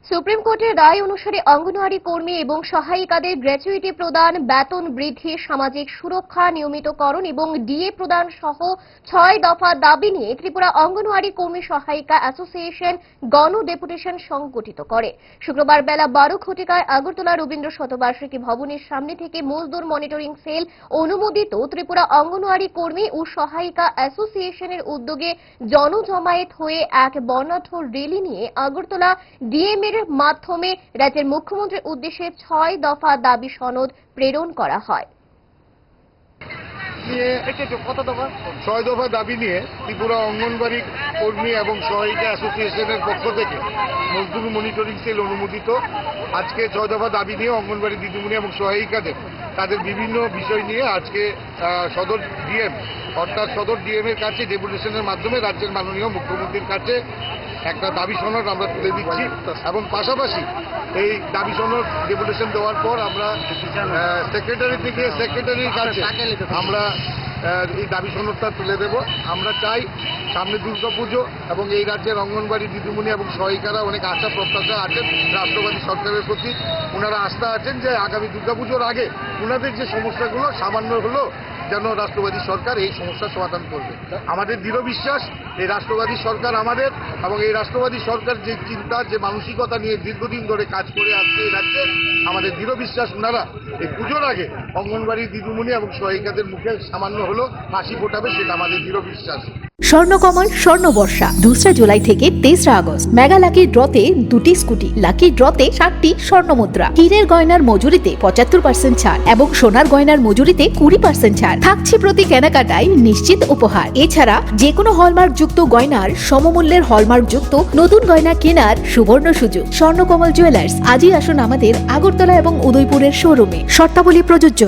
Supreme কোর্টের রায় অনুসারে অঙ্গনওয়াড়ি কর্মী এবং সহায়িকাদের গ্র্যাচুইটি প্রদান, বেতন বৃদ্ধি, সামাজিক সুরক্ষা নিয়মিতকরণ এবং ডিএ প্রদান সহ ৬ দফা দাবি নিয়ে ত্রিপুরা অঙ্গনওয়াড়ি কর্মী সহায়িকা অ্যাসোসিয়েশন গণ ডেপুটেশন সংগঠিত করে। শুক্রবার বেলা ১২ ঘটিকায় আগরতলা রবীন্দ্র শতবার্ষিকী ভবনের সামনে থেকে মজদুর মনিটরিং সেল অনুমোদিত ত্রিপুরা অঙ্গনওয়াড়ি কর্মী ও সহায়িকা অ্যাসোসিয়েশনের উদ্যোগে জনজমায়েত হয়ে এক বর্ণাঢ্য র্যালি নিয়ে আগরতলা ডিএম এর মাধ্যমে রাজ্যের মুখ্যমন্ত্রীর উদ্দেশ্যে ৬ দফা দাবি সনদ প্রেরণ করা হয়। ৬ দফা দাবি নিয়ে ত্রিপুরা অঙ্গনওয়াড়ি কর্মী এবং সহায়িকা অ্যাসোসিয়েশনের পক্ষ থেকে মজদুর মনিটরিং সেল অনুমোদিত আজকে ৬ দফা দাবি নিয়ে অঙ্গনওয়াড়ি দিদিমণি এবং সহায়িকাদের তাদের বিভিন্ন বিষয় নিয়ে আজকে সদর ডিএম অর্থাৎ সদর ডিএম এর কাছে ডেপুটেশনের মাধ্যমে রাজ্যের মাননীয় মুখ্যমন্ত্রীর কাছে একটা দাবি সনদ আমরা তুলে দিচ্ছি এবং পাশাপাশি এই দাবি সনদ ডেপুটেশন দেওয়ার পর আমরা সেক্রেটারি থেকে সেক্রেটারির কাছে আমরা এই দাবি সনদটা তুলে দেব। আমরা চাই সামনে দুর্গাপুজো এবং এই রাজ্যের অঙ্গনওয়াড়ি দিদিমণি এবং সহায়িকারা অনেক আশা প্রত্যাশা আছেন রাষ্ট্রবাদী সরকারের প্রতি। ওনারা আস্থা আছেন যে আগামী দুর্গাপুজোর আগে ওনাদের যে সমস্যাগুলো সামান্য হলো যেন রাষ্ট্রবাদী সরকার এই সমস্যার সমাধান করবে। আমাদের দৃঢ় বিশ্বাস এই রাষ্ট্রবাদী সরকার আমাদের এবং এই রাষ্ট্রবাদী সরকার যে চিন্তা যে মানসিকতা নিয়ে দীর্ঘদিন ধরে কাজ করে আসছে এই রাজ্যে, আমাদের দৃঢ় বিশ্বাস ওনারা এই পুজোর আগে অঙ্গনওয়াড়ি দিদিমণি এবং সহায়িকাদের মুখে সামান্য হলো হাসি ফোটাবে, সেটা আমাদের দৃঢ় বিশ্বাস। স্বর্ণকমল স্বর্ণবর্ষা ২ জুলাই থেকে ২৩ আগস্ট। মেগা লাকি ড্রতে 2টি স্কুটি, লাকি ড্রতে 7টি স্বর্ণমুদ্রা, হীরের গয়নার মজুরিতে 75% ছাড় এবং সোনার গয়নার মজুরিতে 20% ছাড় থাকছে প্রতি কেনাকাটায় নিশ্চিত উপহার। এছাড়া যে কোনো হলমার্ক যুক্ত গয়নার সমমূল্যের হলমার্ক যুক্ত নতুন গয়না কেনার সুবর্ণ সুযোগ। স্বর্ণকমল জুয়েলার্স, আজই আসুন আমাদের আগরতলা এবং উদয়পুরের শোরুমে। শর্তাবলী প্রযোজ্য।